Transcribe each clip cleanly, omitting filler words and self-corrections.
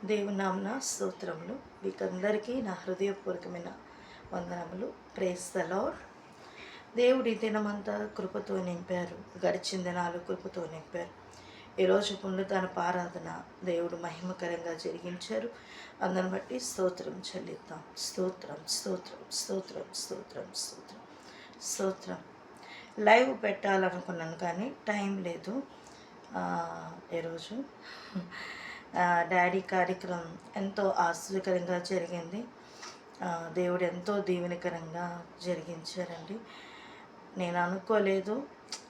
దేవుని నామమున స్తోత్రములు. మీకందరికీ నా హృదయపూర్వకమైన వందనములు. Praise the lord. దేవుడి దినమంతా కృపతో నింపారు. గడిచిన దినాలు కృపతో నింపారు. ఈరోజు పునరుద్ధాన ఆరాధన దేవుడు మహిమకరంగా జరిగించారు. అందరిని బట్టి స్తోత్రం చెల్లిద్దాం. స్తోత్రం స్తోత్రం స్తోత్రం స్తోత్రం స్తోత్రం స్తోత్రం. లైవ్ పెట్టాలనుకున్నాను కానీ టైం లేదు. ఈరోజు డాడీ కార్యక్రమం ఎంతో ఆశ్చర్యకరంగా జరిగింది. దేవుడు ఎంతో దీవెనకరంగా జరిగించారండి. నేను అనుకోలేదు.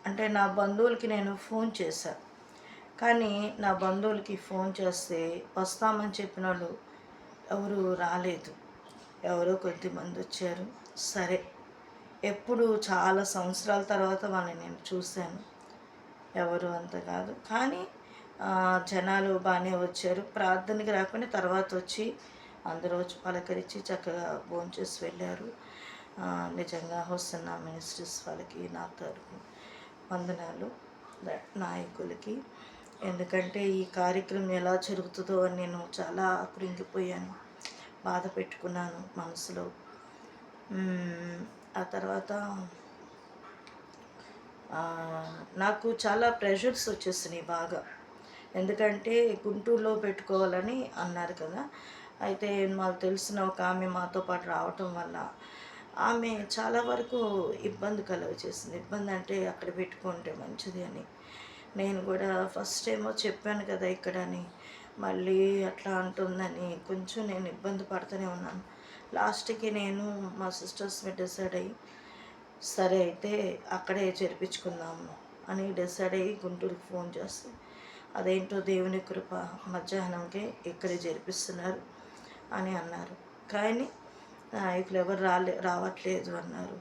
అంటే నా బంధువులకి నేను ఫోన్ చేశాను, కానీ నా బంధువులకి ఫోన్ చేస్తే వస్తామని చెప్పిన వాళ్ళు ఎవరు రాలేదు. ఎవరో కొద్దిమంది వచ్చారు. సరే, ఎప్పుడు చాలా సంవత్సరాల తర్వాత వాళ్ళని నేను చూశాను. ఎవరు అంత కాదు, కానీ జనాలు బాగానే వచ్చారు. ప్రార్థనకి రాకుండా తర్వాత వచ్చి అందరూ వచ్చి పలకరించి చక్కగా భోంచేసి వెళ్ళారు. నిజంగా హోసన్నా మినిస్ట్రీస్ వాళ్ళకి నా తరపు వందనాలు, నాయకులకి. ఎందుకంటే ఈ కార్యక్రమం ఎలా జరుగుతుందో అని నేను చాలా కృంగిపోయాను, బాధ పెట్టుకున్నాను మనసులో. ఆ తర్వాత నాకు చాలా ప్రెషర్స్ వచ్చేసినాయి బాగా. ఎందుకంటే గుంటూరులో పెట్టుకోవాలని అన్నారు కదా. అయితే మాకు తెలిసిన ఒక ఆమె మాతో పాటు రావటం వల్ల ఆమె చాలా వరకు ఇబ్బంది కలుగజేసింది. ఇబ్బంది అంటే అక్కడ పెట్టుకుంటే మంచిది అని. నేను కూడా ఫస్ట్ ఏమో చెప్పాను కదా ఇక్కడని, మళ్ళీ అట్లా అంటుందని కొంచెం నేను ఇబ్బంది పడుతూనే ఉన్నాను. లాస్ట్కి నేను మా సిస్టర్స్ మీద డిసైడ్ అయ్యి, సరే అయితే అక్కడే చేర్పించుకుందాము అని డిసైడ్ అయ్యి గుంటూరుకి ఫోన్ చేస్తే, అదేంటో దేవుని కృప మధ్యాహ్నంకే ఇక్కడే జరిపిస్తున్నారు అని అన్నారు. కానీ ఇప్పుడు ఎవరు రావట్లేదు అన్నారు.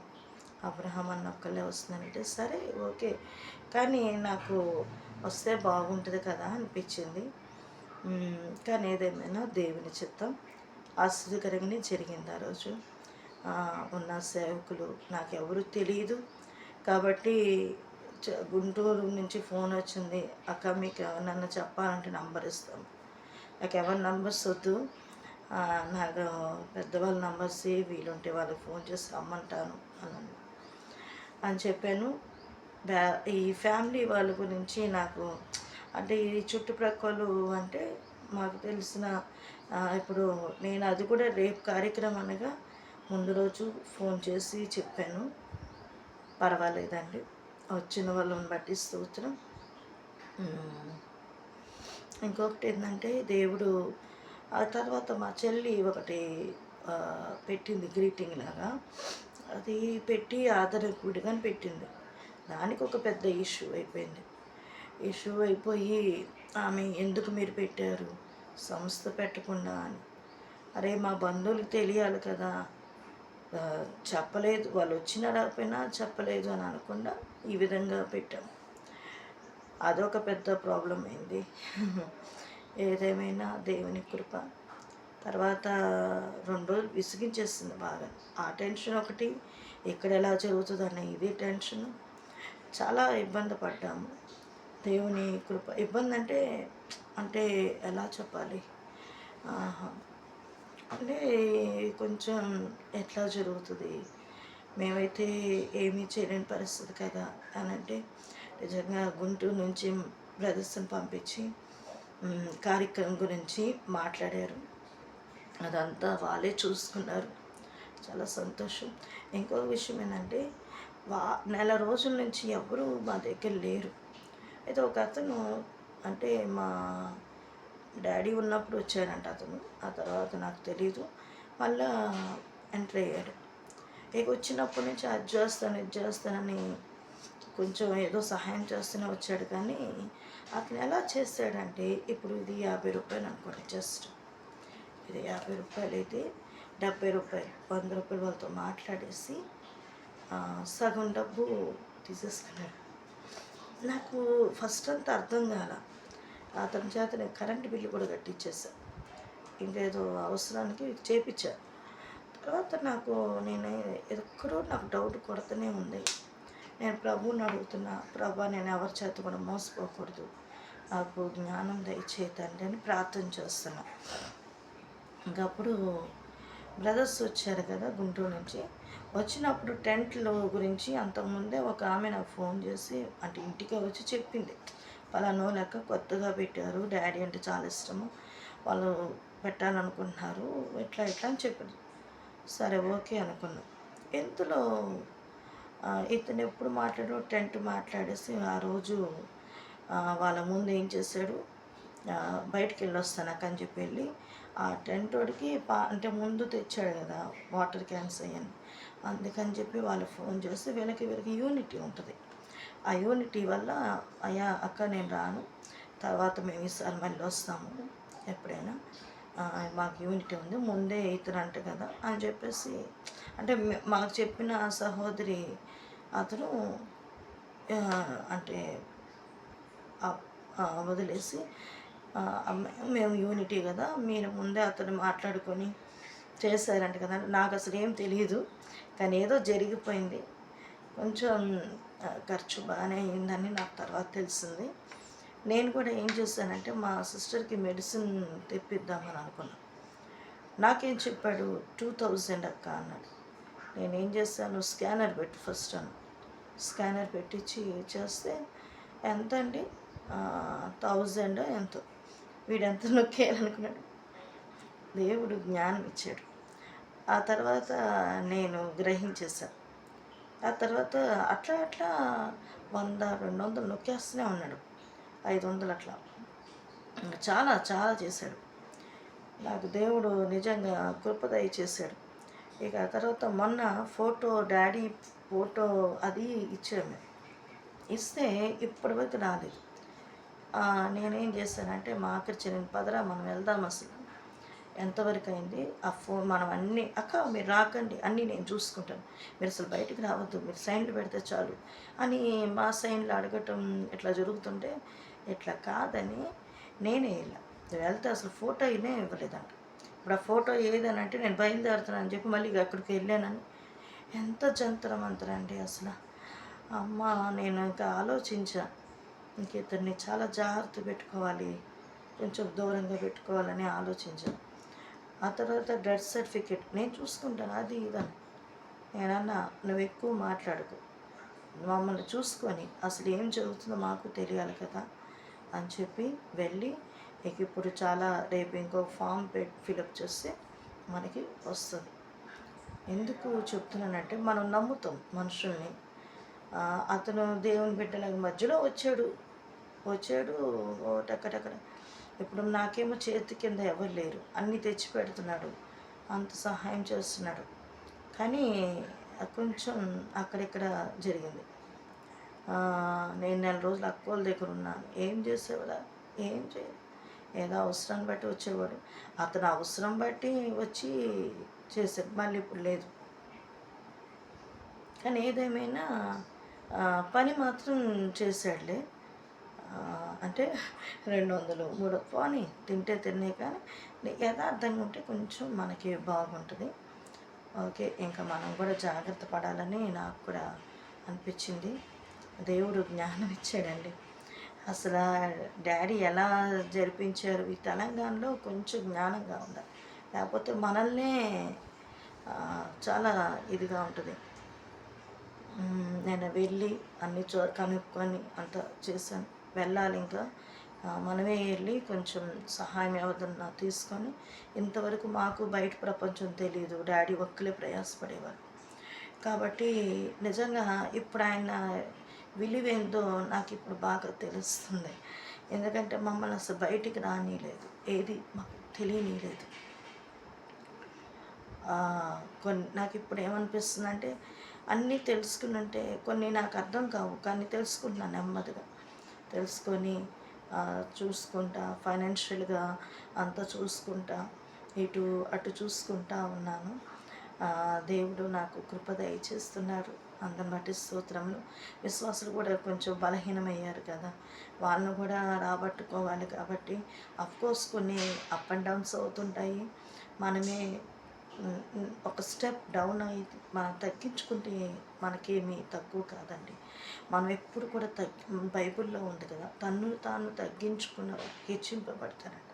అబ్రహాం అన్న ఒక్కళ్ళే వస్తున్నారంటే సరే ఓకే, కానీ నాకు వస్తే బాగుంటుంది కదా అనిపించింది. కానీ ఏదేమైనా దేవుని చిత్తం ఆశ్చర్యకరంగానే జరిగింది. ఆ రోజు ఉన్న సేవకులు నాకెవరు తెలియదు కాబట్టి గుంటూరు నుంచి ఫోన్ వచ్చింది, అక్క మీకు ఎవరినన్నా చెప్పాలంటే నంబర్ ఇస్తాం. నాకు ఎవరి నంబర్స్ వద్దు, నాకు పెద్దవాళ్ళ నంబర్స్ వీలుంటే వాళ్ళకి ఫోన్ చేసి రమ్మంటాను అని చెప్పాను. ఈ ఫ్యామిలీ వాళ్ళ గురించి నాకు అంటే ఈ చుట్టుప్రక్కలు అంటే మాకు తెలిసిన, ఇప్పుడు నేను అది కూడా రేపు కార్యక్రమం అనగా ముందు రోజు ఫోన్ చేసి చెప్పాను. పర్వాలేదండి, వచ్చిన వాళ్ళని బట్టి స్తోత్రం. ఇంకొకటి ఏంటంటే దేవుడు ఆ తర్వాత మా చెల్లి ఒకటి పెట్టింది గ్రీటింగ్ లాగా. అది పెట్టి ఆదరకుడిగా పెట్టింది. దానికి ఒక పెద్ద ఇష్యూ అయిపోయింది. ఇష్యూ అయిపోయి ఆమె ఎందుకు మీరు పెట్టారు సంస్థ పెట్టకుండా అని. అరే మా బంధువులకు తెలియాలి కదా, చెప్పలేదు, వాళ్ళు వచ్చినా రాకపోయినా చెప్పలేదు అని అనకుండా ఈ విధంగా పెట్టాము. అదొక పెద్ద ప్రాబ్లం అయింది. ఏదేమైనా దేవుని కృప. తర్వాత 2 రోజులు విసిగించేస్తుంది బాగా. ఆ టెన్షన్ ఒకటి, ఇక్కడ ఎలా జరుగుతుందన్న ఇది టెన్షన్. చాలా ఇబ్బంది పడ్డాము. దేవుని కృప. ఇబ్బంది అంటే అంటే ఎలా చెప్పాలి, అంటే కొంచెం ఎట్లా జరుగుతుంది, మేమైతే ఏమీ చేయలేని పరిస్థితి కదా అని. అంటే నిజంగా గుంటూరు నుంచి బ్రదర్స్ని పంపించి కార్యక్రమం గురించి మాట్లాడారు. అదంతా వాళ్ళే చూసుకున్నారు. చాలా సంతోషం. ఇంకో విషయం ఏంటంటే నెల రోజుల నుంచి ఎవరు మా దగ్గర లేరు. అయితే ఒక అతను, అంటే మా డాడీ ఉన్నప్పుడు వచ్చారంట అతను, ఆ తర్వాత నాకు తెలీదు, మళ్ళా ఎంటర్ అయ్యాడు. ఇక వచ్చినప్పటి నుంచి అది చేస్తాను ఇది చేస్తానని కొంచెం ఏదో సహాయం చేస్తూనే వచ్చాడు. కానీ అతను ఎలా చేస్తాడంటే, ఇప్పుడు ఇది 50 రూపాయలు అనుకోండి, జస్ట్ ఇది 50 రూపాయలు అయితే 70 రూపాయలు 100 రూపాయలు వాళ్ళతో మాట్లాడేసి సగం డబ్బు తీసేసుకున్నాడు. నాకు ఫస్ట్ అంతా అర్థం కాల. అతని చేత నేను కరెంటు బిల్లు కూడా కట్టించేసాను, ఇంకేదో అవసరానికి చేయించాను. తర్వాత నేను ఎక్కడో నాకు డౌట్ కొడుతూనే ఉంది. నేను ప్రభువుని అడుగుతున్నా, ప్రభా నేను ఎవరి చేత కూడా మోసపోకూడదు, నాకు జ్ఞానం దయచేయి తండ్రి అని ప్రార్థన చేస్తున్నా. ఇంకప్పుడు బ్రదర్స్ వచ్చారు కదా గుంటూరు నుంచి. వచ్చినప్పుడు టెంట్లో గురించి అంతకుముందే ఒక ఆమె నాకు ఫోన్ చేసి అంటే ఇంటికి వచ్చి చెప్పింది, పలానో లెక్క కొత్తగా పెట్టారు, డాడీ అంటే చాలా ఇష్టము, వాళ్ళు పెట్టాలనుకుంటున్నారు, ఇట్లా ఇట్లా అని చెప్పింది. సరే ఓకే అనుకున్నాం. ఇంతలో ఇతను ఎప్పుడు మాట్లాడో టెంట్ మాట్లాడేసి ఆ రోజు వాళ్ళ ముందు ఏం చేశాడు, బయటికి వెళ్ళొస్తాను అని చెప్పి వెళ్ళి ఆ టెంట్ వాడికి అంటే ముందు తెచ్చాడు కదా వాటర్ క్యాన్స్ అయ్యని, అందుకని చెప్పి వాళ్ళు ఫోన్ చేసి వీళ్ళకి యూనిటీ ఉంటుంది. ఆ యూనిటీ వల్ల అయ్యా అక్క నేను రాను, తర్వాత మేము ఈసారి మళ్ళీ వస్తాము ఎప్పుడైనా, మాకు యూనిటీ ఉంది, ముందే ఇతరంట కదా అని చెప్పేసి అంటే మాకు చెప్పిన సహోదరి అతను అంటే వదిలేసి మేము యూనిటీ కదా, మీరు ముందే అతను మాట్లాడుకొని చేశారంట కదా. నాకు అసలు ఏం తెలియదు, కానీ ఏదో జరిగిపోయింది. కొంచెం ఖర్చు బాగానే అయిందని నాకు తర్వాత తెలిసింది. నేను కూడా ఏం చేశానంటే మా సిస్టర్కి మెడిసిన్ తెప్పిద్దామని అనుకున్నాను. నాకేం చెప్పాడు, 2000 అక్క అన్నాడు. నేనేం చేశాను, స్కానర్ పెట్టి ఫస్ట్ అన్న, స్కానర్ పెట్టించి చేస్తే ఎంత అండి 1000 ఎంతో, వీడెంత నొక్కేయాలనుకున్నాడు. దేవుడు జ్ఞానం ఇచ్చాడు. ఆ తర్వాత నేను గ్రహించేశాను. ఆ తర్వాత అట్లా అట్లా 100, 200 నొక్కేస్తూనే ఉన్నాడు, 500 అట్లా చాలా చాలా చేశాడు. నాకు దేవుడు నిజంగా కృపదయ చేశాడు. ఇక తర్వాత మొన్న ఫోటో డాడీ ఫోటో అది ఇచ్చాము, ఇస్తే ఇప్పటివరకు రాలేదు. నేనేం చేశానంటే మా ఆఖరి చెల్లిని, పదరా మనం వెళ్దాం, అసలు ఎంతవరకు అయింది ఆ ఫోన్, మనం అన్నీ అక్క మీరు రాకండి, అన్నీ నేను చూసుకుంటాను, మీరు అసలు బయటికి రావద్దు, మీరు సైన్లు పెడితే చాలు అని మా సైన్లు అడగటం ఇట్లా జరుగుతుంటే ఇట్లా కాదని నేనే ఇలా వెళ్తే అసలు ఫోటో అయినా ఇవ్వలేదంట. ఇప్పుడు ఆ ఫోటో ఏదని అంటే నేను బయలుదేరుతానని చెప్పి మళ్ళీ అక్కడికి వెళ్ళానని, ఎంత జంతరమంతరండి అసలు. అమ్మ నేను ఇంకా ఆలోచించా, ఇంక ఇతన్ని చాలా జాగ్రత్త పెట్టుకోవాలి, కొంచెం దూరంగా పెట్టుకోవాలని ఆలోచించాను. ఆ తర్వాత డెత్ సర్టిఫికేట్ నేను చూసుకుంటాను, అది ఇదని. నేనన్నా నువ్వు ఎక్కువ మాట్లాడుకో, మమ్మల్ని చూసుకొని అసలు ఏం జరుగుతుందో మాకు తెలియాలి కదా అని చెప్పి వెళ్ళి, నీకు ఇప్పుడు చాలా రేపు ఇంకో ఫామ్ ఫిలప్ చేస్తే మనకి వస్తుంది. ఎందుకు చెప్తున్నానంటే మనం నమ్ముతాం మనుషుల్ని. అతను దేవుని బిడ్డల మధ్యలో వచ్చాడు టక్కటక్కడ. ఇప్పుడు నాకేమో చేతి కింద ఎవరు లేరు, అన్నీ తెచ్చి పెడుతున్నాడు, అంత సహాయం చేస్తున్నాడు. కానీ కొంచెం అక్కడిక్కడ జరిగింది. నేను 4 రోజులు అక్కోళ్ళ దగ్గర ఉన్నాను. ఏం చేసేవాడా, ఏం చేయదు, ఏదో అవసరాన్ని బట్టి వచ్చేవాడు. అతను అవసరం బట్టి వచ్చి చేశాడు, మళ్ళీ ఇప్పుడు లేదు. కానీ ఏదేమైనా పని మాత్రం చేశాడులే. అంటే 200, 300 పోనీ తింటే తినే, కానీ యథార్థంగా ఉంటే కొంచెం మనకి బాగుంటుంది. ఓకే, ఇంకా మనం కూడా జాగ్రత్త పడాలని నాకు కూడా అనిపించింది. దేవుడు జ్ఞానం ఇచ్చాడండి. అసలు డాడీ ఎలా జరిపించారు ఈ తెలంగాణలో, కొంచెం జ్ఞానంగా ఉండాలి, లేకపోతే మనల్నే చాలా ఇదిగా ఉంటుంది. నేను వెళ్ళి అన్ని కనుక్కొని అంత చేశాను. వెళ్ళాలి ఇంకా, మనమే వెళ్ళి కొంచెం సహాయం ఎవరన్నా తీసుకొని. ఇంతవరకు మాకు బయట ప్రపంచం తెలియదు, డాడీ ఒక్కలే ప్రయాసపడేవారు కాబట్టి నిజంగా ఇప్పుడు ఆయన విలువేందో నాకు ఇప్పుడు బాగా తెలుస్తుంది. ఎందుకంటే మమ్మల్ని అసలు బయటికి రానిలేదు, ఏది మాకు తెలియనిలేదు. నాకు ఇప్పుడు ఏమనిపిస్తుంది అంటే, అన్నీ తెలుసుకున్నంటే కొన్ని నాకు అర్థం కావు, కానీ తెలుసుకుంటున్నాను, నెమ్మదిగా తెలుసుకొని చూసుకుంటా, ఫైనాన్షియల్గా అంతా చూసుకుంటా, ఇటు అటు చూసుకుంటా ఉన్నాను. దేవుడు నాకు కృప దయచేస్తున్నాడు, అందరిని బట్టి స్తోత్రములు. విశ్వాసులు కూడా కొంచెం బలహీనమయ్యారు కదా, వాళ్ళను కూడా రాబట్టుకోవాలి. కాబట్టి అఫ్కోర్స్ కొన్ని అప్ అండ్ డౌన్స్ అవుతుంటాయి, మనమే ఒక స్టెప్ డౌన్ అయ్యి మనం తగ్గించుకుంటే మనకేమీ తక్కువ కాదండి. మనం ఎప్పుడు కూడా బైబిల్‌లో ఉంది కదా! తన్ను తాను తగ్గించుకున్న హెచ్చింపబడతారంట.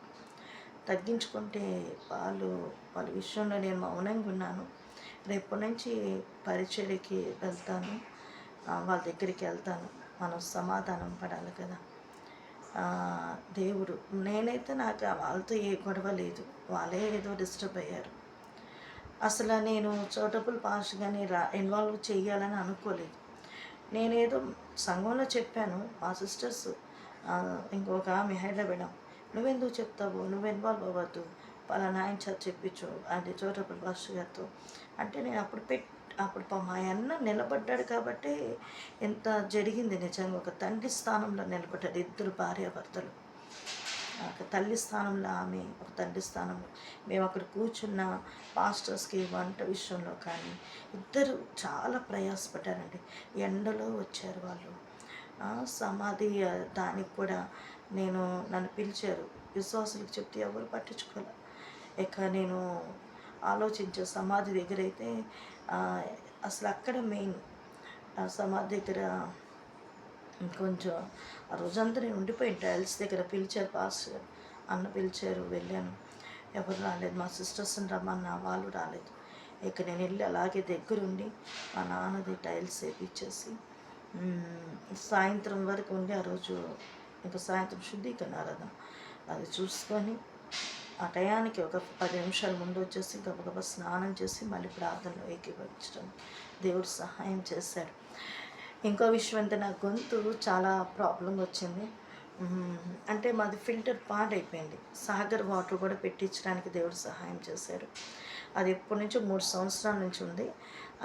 తగ్గించుకుంటే వాళ్ళ విషయంలో నేను మౌనంగా ఉన్నాను. రేపటి నుంచి పరిచర్యకి వెళ్తాను. వాళ్ళ దగ్గరికి వెళ్తాను. మనం సమాధానం పడాలి కదా! దేవుడు నేనైతే నాకు వాళ్ళతో ఏ గొడవ లేదు. వాళ్ళే ఏదో డిస్టర్బ్ అయ్యారు. అసలు నేను చోటపుల్ పాస్టర్‌గాని ఇన్వాల్వ్ చేయాలని అనుకోలేదు. నేనేదో సంఘంలో చెప్పాను. మా సిస్టర్స్ ఇంకొక ఆమె హైదరాబాద్ "నువ్వెందుకు చెప్తావు? నువ్వు ఇన్వాల్వ్ అవ్వద్దు. పలానా ఆయన చేత చెప్పించు అది చోటపుల్ పాస్టర్ గారితో" అంటే నేను అప్పుడు మా అన్న నిలబడ్డాడు కాబట్టే ఇంత జరిగింది. నిజంగా ఒక తండ్రి స్థానంలో నిలబడ్డాడు. ఇద్దరు భార్యాభర్తలు. ఒక తల్లి స్థానంలో ఆమె, ఒక తండ్రి స్థానంలో మేము అక్కడ కూర్చున్న పాస్టర్స్కి వంట విషయంలో కానీ ఇద్దరు చాలా ప్రయాసపడ్డారండి. ఎండలో వచ్చారు వాళ్ళు. సమాధి దానికి కూడా నన్ను పిలిచారు. విశ్వాసులకు చెప్తే ఎవరు పట్టించుకోలే. ఇక నేను ఆలోచించే సమాధి దగ్గర అయితే అసలు అక్కడ మెయిన్ సమాధి దగ్గర కొంచెం ఆ రోజంతా నేను ఉండిపోయిన టైల్స్ దగ్గర పిలిచారు పాస్టర్ అన్న పిలిచారు. వెళ్ళాను. ఎవరు రాలేదు. మా సిస్టర్స్ని రమ్మన్నా వాళ్ళు రాలేదు. ఇక నేను వెళ్ళి అలాగే దగ్గరుండి మా నాన్నది టైల్స్ వేపించేసి సాయంత్రం వరకు ఉండి ఆ రోజు ఇంకా సాయంత్రం శుద్ధీకరణ ఆరాధన అది చూసుకొని ఆ టయానికి ఒక 10 నిమిషాల ముందు వచ్చేసి గబగబా స్నానం చేసి మళ్ళీ ప్రార్థనలో ఏకీభవించడం దేవుడు సహాయం చేశాడు. ఇంకో విషయం అంటే నా గొంతు చాలా ప్రాబ్లం వచ్చింది. అంటే మాది ఫిల్టర్ పాడైపోయింది. సాగర్ వాటర్ కూడా పెట్టించడానికి దేవుడు సహాయం చేశాడు. అది ఎప్పటి నుంచో 3 సంవత్సరాల నుంచి ఉంది.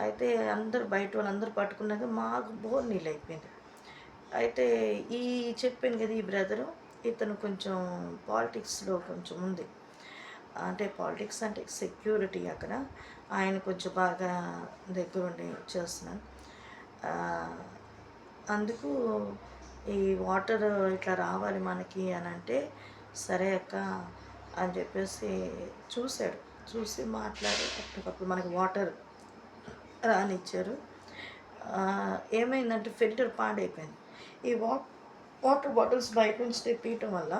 అయితే అందరూ బయట వాళ్ళందరూ పట్టుకున్నాక మాకు బోర్ నీళ్ళు అయిపోయింది. అయితే చెప్పాను కదా ఈ బ్రదరు ఇతను కొంచెం పాలిటిక్స్లో కొంచెం ఉంది. అంటే పాలిటిక్స్ అంటే సెక్యూరిటీ అక్కడ ఆయన కొంచెం బాగా దగ్గరుండి చేస్తున్నాను. అందుకు ఈ వాటర్ ఇట్లా రావాలి మనకి అని అంటే సరే అక్క అని చెప్పేసి చూశాడు. చూసి మాట్లాడి అప్పటికప్పుడు మనకి వాటర్ రానిచ్చారు. ఏమైందంటే ఫిల్టర్ పాడైపోయింది. ఈ వాటర్ బాటిల్స్ బయట నుంచి తెప్పియటం వల్ల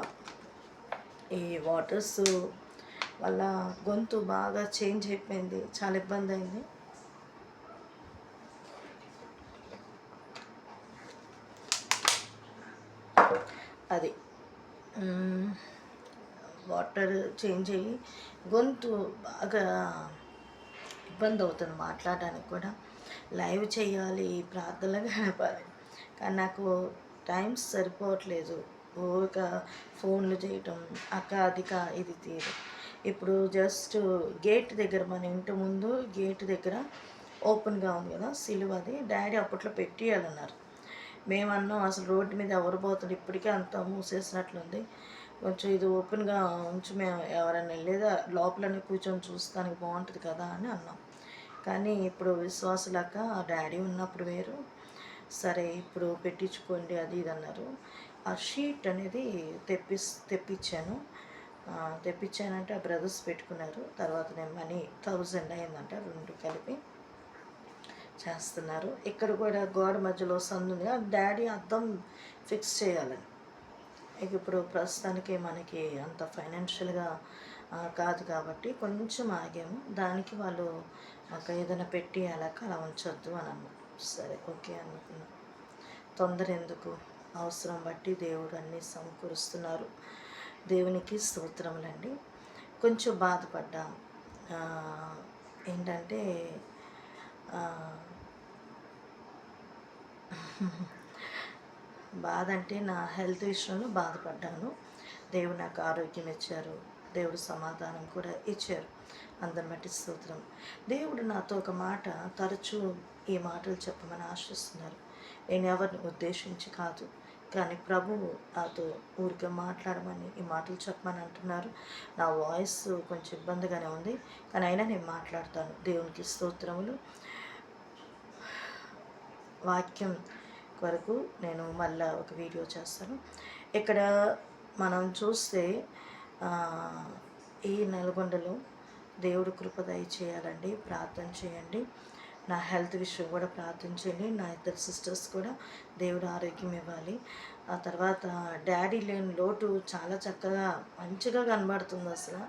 ఈ వాటర్స్ వల్ల గొంతు బాగా చేంజ్ అయిపోయింది. చాలా ఇబ్బంది అయింది. అది వాటర్ చేంజ్ అయ్యి గొంతు బాగా ఇబ్బంది అవుతుంది మాట్లాడడానికి కూడా. లైవ్ చేయాలి, ప్రార్థనలు గడపాలి, కానీ నాకు టైమ్స్ సరిపోవట్లేదు. ఊరిక ఫోన్లు చేయటం ఇది తీరు. ఇప్పుడు జస్ట్ గేట్ దగ్గర మన ఇంటి ముందు గేట్ దగ్గర ఓపెన్గా ఉంది కదా సిలువది, డాడీ అప్పట్లో పెట్టియాలన్నారు. మేమన్నాం అసలు రోడ్డు మీద ఎవరు పోతుంది, ఇప్పటికే అంతా మూసేసినట్లుంది, కొంచెం ఇది ఓపెన్గా ఉంచి మేము ఎవరైనా వెళ్ళేదా లోపలనే కూర్చొని చూస్తానికి బాగుంటుంది కదా అని అన్నాం. కానీ ఇప్పుడు విశ్వాసులాక డాడీ ఉన్నప్పుడు వేరు, సరే ఇప్పుడు పెట్టించుకోండి అది ఇది అన్నారు. ఆ షీట్ అనేది తెప్పించానంటే ఆ బ్రదర్స్ పెట్టుకున్నారు. తర్వాత నేను మనీ 1000 అయిందంట, 2 కలిపి చేస్తున్నారు. ఇక్కడ కూడా గోడ మధ్యలో సందుంది, డాడీ అద్దం ఫిక్స్ చేయాలని. ఇప్పుడు ప్రస్తుతానికి మనకి అంత ఫైనాన్షియల్గా కాదు కాబట్టి కొంచెం ఆగాము. దానికి వాళ్ళు మాకు ఏదైనా పెట్టి అలా ఉంచొద్దు అని అన్నారు. సరే ఓకే అనుకున్నాం. తొందర ఎందుకు, అవసరం బట్టి దేవుడు అన్నీ సమకూరుస్తున్నారు. దేవునికి స్తోత్రములండి. కొంచెం బాధపడ్డా. ఏంటంటే బాధ అంటే నా హెల్త్ విషయంలో బాధపడ్డాను. దేవుడు నాకు ఆరోగ్యం ఇచ్చారు, దేవుడు సమాధానం కూడా ఇచ్చారు. అందరిని బట్టి స్తోత్రం. దేవుడు నాతో ఒక మాట తరచూ ఈ మాటలు చెప్పమని ఆశిస్తున్నారు. నేను ఎవరిని ఉద్దేశించి కాదు, కానీ ప్రభువు నాతో ఊరికే మాట్లాడమని ఈ మాటలు చెప్పమని అంటున్నారు. నా వాయిస్ కొంచెం ఇబ్బందిగానే ఉంది, కానీ అయినా నేను మాట్లాడతాను. దేవునికి స్తోత్రములు. వాక్యం వరకు నేను మళ్ళీ ఒక వీడియో చేస్తాను. ఇక్కడ మనం చూస్తే ఈ నల్గొండలో దేవుడు కృప దయచేయాలండి. ప్రార్థన చేయండి. నా హెల్త్ విషయం కూడా ప్రార్థించండి. నా ఇద్దరు సిస్టర్స్ కూడా దేవుడు ఆరోగ్యం ఇవ్వాలి. ఆ తర్వాత డాడీ లేని లోటు చాలా చక్కగా మంచిగా కనబడుతుంది అసలు.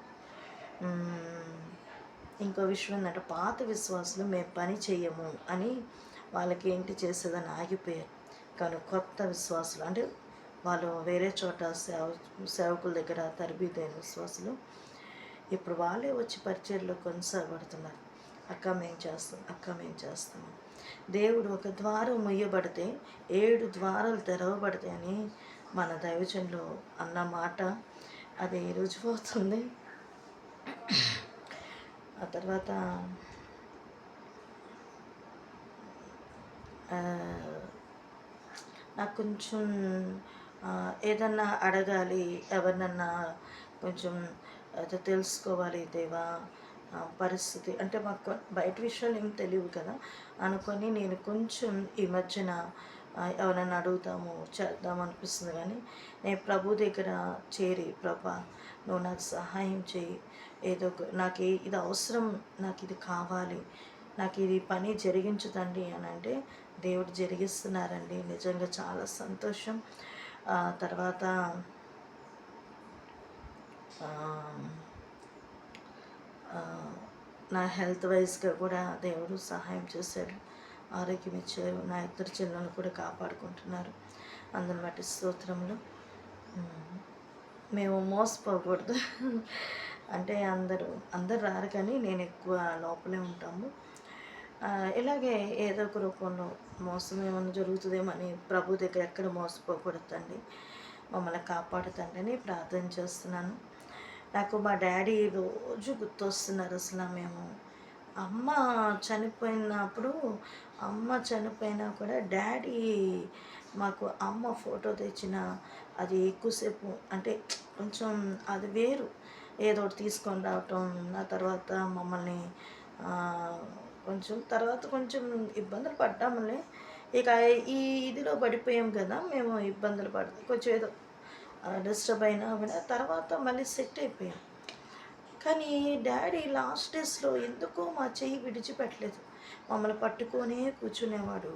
ఇంకో విషయం ఏంటంటే, పాత విశ్వాసులు మేము పని చెయ్యము అని వాళ్ళకి ఏంటి చేసేదని ఆగిపోయారు. కానీ కొత్త విశ్వాసులు అంటే వాళ్ళు వేరే చోట సేవకుల దగ్గర తరబీదైన విశ్వాసులు ఇప్పుడు వాళ్ళే వచ్చి పరిచర్లో కొనసాగబడుతున్నారు. అక్క మేము చేస్తాం, అక్క మేము చేస్తాము. దేవుడు ఒక ద్వారం ముయ్యబడితే 7 ద్వారాలు తెరవబడితే అని మన దైవజనులు అన్న మాట అది రుజువవుతుంది. ఆ తర్వాత నాకు కొంచెం ఏదన్నా అడగాలి, ఎవరినన్నా కొంచెం అది తెలుసుకోవాలి దేవా పరిస్థితి అంటే మాకు బయట విషయాలు ఏం తెలియవు కదా అనుకొని నేను కొంచెం ఈ మధ్యన ఎవరైనా అడుగుతాము చేద్దాం అనిపిస్తుంది. కానీ నేను ప్రభు దగ్గర చేరి, ప్రభా నువ్వు నాకు సహాయం చేయి, ఏదో నాకు ఇది అవసరం, నాకు ఇది కావాలి, నాకు ఇది పని జరిగించుతండి అని అంటే దేవుడు జరిగిస్తున్నారండి. నిజంగా చాలా సంతోషం. తర్వాత నా హెల్త్ వైజ్గా కూడా దేవుడు సహాయం చేశాడు, ఆరోగ్యం ఇచ్చారు. నా ఇద్దరు చిన్నలు కూడా కాపాడుకుంటున్నారు. అందుని బట్టి స్తోత్రములు. మేము మోసపోకూడదు అంటే అందరు రారు, కానీ నేను ఎక్కువ లోపలే ఉంటాము. ఇలాగే ఏదో ఒక రూపంలో మోసం ఏమైనా జరుగుతుందేమని ప్రభు దగ్గర ఎక్కడ మోసపోకూడదండి, మమ్మల్ని కాపాడుతండి అని ప్రార్థన చేస్తున్నాను. నాకు మా డాడీ రోజు గుర్తొస్తున్నారు. అసలు మేము అమ్మ చనిపోయినా కూడా డాడీ మాకు అమ్మ ఫోటో తెచ్చిన అది ఎక్కువసేపు అంటే కొంచెం అది వేరు, ఏదో ఒకటి తీసుకొని రావటం. ఆ తర్వాత మమ్మల్ని కొంచెం ఇబ్బందులు పడ్డాములే. ఇక ఈ ఇదిలో పడిపోయాం కదా, మేము ఇబ్బందులు పడతాం కొంచెం ఏదో డిస్టర్బ్ అయినా కూడా తర్వాత మళ్ళీ సెట్ అయిపోయాం. కానీ డాడీ లాస్ట్ డేస్లో ఎందుకో మా చెయ్యి విడిచిపెట్టలేదు, మమ్మల్ని పట్టుకొనే కూర్చునేవాడు.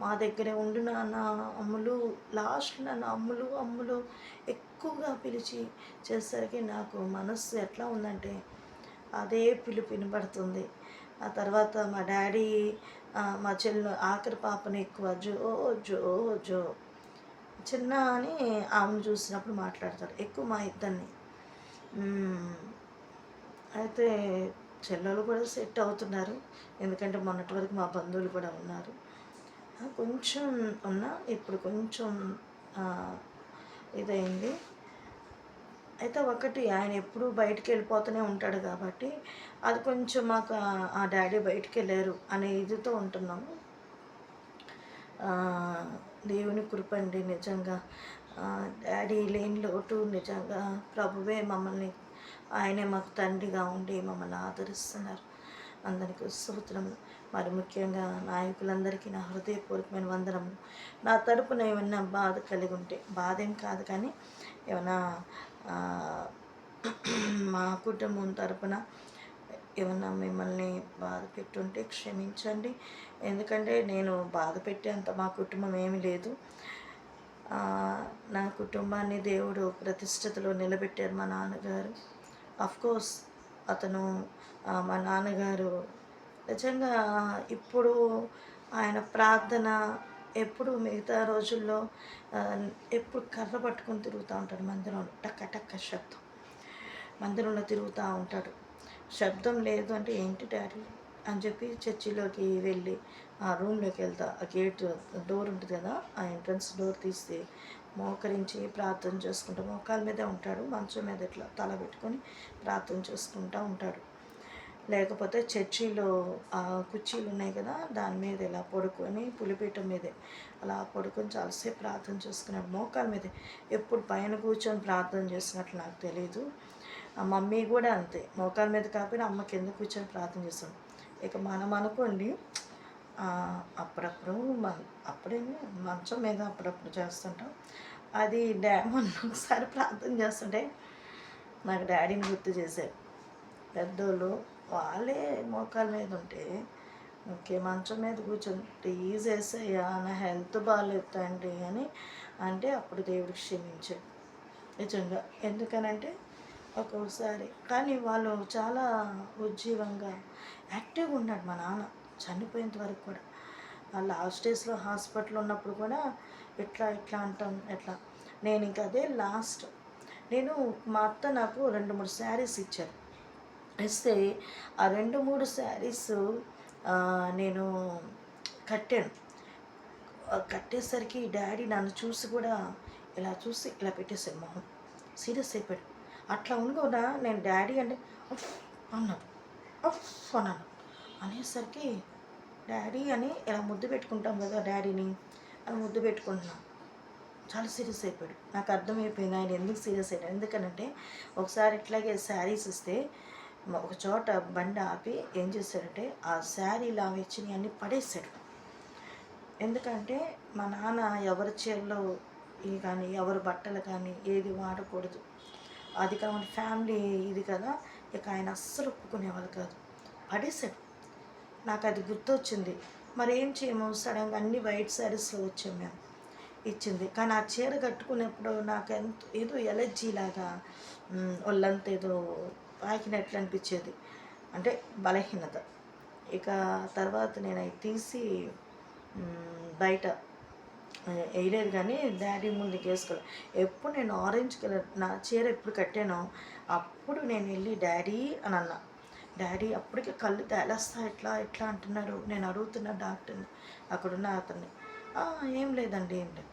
మా దగ్గరే ఉండు నాన్న అమ్ములు, లాస్ట్ నన్ను అమ్ములు ఎక్కువగా పిలిచి చేసేసరికి నాకు మనస్సు ఎట్లా ఉందంటే అదే పిలుపు వినబడుతుంది. ఆ తర్వాత మా డాడీ మా చెల్లి ఆఖరి పాపని ఎక్కువ జో జో జో చిన్న అని ఆమెను చూసినప్పుడు మాట్లాడతారు ఎక్కువ మా ఇద్దరిని. అయితే చెల్లెలు కూడా సెట్ అవుతున్నారు, ఎందుకంటే మొన్నటి వరకు మా బంధువులు కూడా ఉన్నారు. కొంచెం ఉన్నా ఇప్పుడు కొంచెం ఇదైంది. అయితే ఒకటి ఆయన ఎప్పుడూ బయటికి వెళ్ళిపోతూనే ఉంటాడు కాబట్టి అది కొంచెం మాకు ఆ డాడీ బయటికి వెళ్ళారు అనే ఇదితో ఉంటున్నాము. దేవుని కృపండి నిజంగా. డాడీ లేని లోటు నిజంగా ప్రభువే మమ్మల్ని, ఆయనే మాకు తండ్రిగా ఉండి మమ్మల్ని ఆదరిస్తున్నారు. అందరికీ స్తోత్రములు. మరి ముఖ్యంగా నాయకులందరికీ నా హృదయపూర్వకమైన వందనములు. నా తరపున ఏమన్నా బాధ కలిగి ఉంటే, బాధ ఏం కాదు కానీ ఏమన్నా మా కుటుంబం తరపున ఏమన్నా మిమ్మల్ని బాధ పెట్టుంటే క్షమించండి. ఎందుకంటే నేను బాధ పెట్టేంత మా కుటుంబం ఏమీ లేదు. నా కుటుంబాన్ని దేవుడు ప్రతిష్టతలో నిలబెట్టారు మా నాన్నగారు. అఫ్కోర్స్ అతను మా నాన్నగారు నిజంగా ఇప్పుడు ఆయన ప్రార్థన ఎప్పుడు మిగతా రోజుల్లో ఎప్పుడు కర్ర పట్టుకొని తిరుగుతూ ఉంటాడు మందిరంలో, టక్క టక్క శబ్దం మందిరంలో తిరుగుతూ ఉంటాడు. శబ్దం లేదు అంటే ఏంటి డాడీ అని చెప్పి చర్చిలోకి వెళ్ళి ఆ రూమ్లోకి వెళ్తా, ఆ గేట్ డోర్ ఉంటుంది కదా, ఆ ఎంట్రన్స్ డోర్ తీస్తే మోకరించి ప్రార్థన చేసుకుంటూ మోకాల మీదే ఉంటాడు, మంచం మీద ఇట్లా తల పెట్టుకొని ప్రార్థన చేసుకుంటూ ఉంటాడు. లేకపోతే చర్చిలో ఆ కుర్చీలు ఉన్నాయి కదా, దాని మీద ఇలా పడుకొని పులిపీఠం మీదే అలా పడుకొని చాలాసేపు ప్రార్థన చేసుకున్నాడు మోకాల మీదే. ఎప్పుడు పైన కూర్చొని ప్రార్థన చేసినట్లు నాకు తెలియదు. మమ్మీ కూడా అంతే, మోకాల మీద కాకపోయినా అమ్మ కింద కూర్చొని ప్రార్థన చేస్తాం. ఇక మనం అనుకోండి అప్పుడప్పుడు అప్పుడే మంచం మీద అప్పుడప్పుడు చేస్తుంటాం. అది మొన్న ఒకసారి ప్రార్థన చేస్తుంటే నాకు డాడీని గుర్తు చేశారు. పెద్దోళ్ళు వాళ్ళే మోకాళ్ళ మీద ఉంటే ఓకే మంచం మీద కూర్చొని ప్లీజ్ యేసయ్యా నా హెల్త్ బాగాలేదు తండ్రి అని అంటే అప్పుడు దేవుడు క్షమించాడు నిజంగా. ఎందుకనంటే ఒక్కోసారి కానీ వాళ్ళు చాలా ఉజ్జీవంగా యాక్టివ్గా ఉన్నాడు మా నాన్న చనిపోయేంత వరకు కూడా. ఆ లాస్ట్ డేస్లో హాస్పిటల్ ఉన్నప్పుడు కూడా ఇట్లా ఇట్లా అంటాం ఎట్లా నేను ఇంక అదే లాస్ట్. నేను మా అత్త నాకు 2, 3 శారీస్ ఇచ్చారు. ఇస్తే ఆ 2, 3 శారీస్ నేను కట్టాను. కట్టేసరికి డాడీ నన్ను చూసి కూడా ఇలా చూసి ఇలా పెట్టేశాడు మొహం. సీరియస్ అయిపోయాడు. అట్లా ఉండి కూడా నేను డాడీ అంటే ఉఫ్ అన్నాను. ఉఫ్ అన్నాను. అనేసరికి డాడీ అని ఇలా ముద్దు పెట్టుకుంటాం కదా డాడీని అని ముద్దు పెట్టుకుంటున్నాను. చాలా సీరియస్ అయిపోయాడు. నాకు అర్థమైపోయింది ఆయన ఎందుకు సీరియస్ అయ్యాడు. ఎందుకనంటే ఒకసారి ఇట్లాగే శారీస్ ఇస్తే ఒక చోట బండి ఆపి ఏం చేశాడంటే ఆ శారీలు ఆమె ఇచ్చినవి అన్నీ పడేశాడు. ఎందుకంటే మా నాన్న ఎవరి చీరలో ఇవి కానీ ఎవరి బట్టలు కానీ ఏది వాడకూడదు. అది కావాలి ఫ్యామిలీ ఇది కదా, ఇక ఆయన అస్సలు ఒప్పుకునేవాళ్ళు కాదు. పడేశాడు. నాకు అది గుర్తొచ్చింది. మరి ఏం చేయము సడన్గా అన్ని వైట్ శారీస్లో వచ్చాము మేము ఇచ్చింది. కానీ ఆ చీర కట్టుకునేప్పుడు నాకు ఏదో ఎలర్జీ లాగా ఒళ్ళంతా ఏదో పాకినట్లు అనిపించేది. అంటే బలహీనత. ఇక తర్వాత నేను అవి తీసి బయట వేయలేదు కానీ డాడీ ముందుకు వేసుకోలేదు. ఎప్పుడు నేను ఆరెంజ్ కలర్ నా చీర ఎప్పుడు కట్టానో అప్పుడు నేను వెళ్ళి డాడీ అని అన్నా. డాడీ అప్పటికే కళ్ళు తేలేస్తా ఎట్లా ఎట్లా అంటున్నారు. నేను అడుగుతున్నా డాక్టర్ని అక్కడున్న అతన్ని. ఏం లేదండి ఏం లేదు.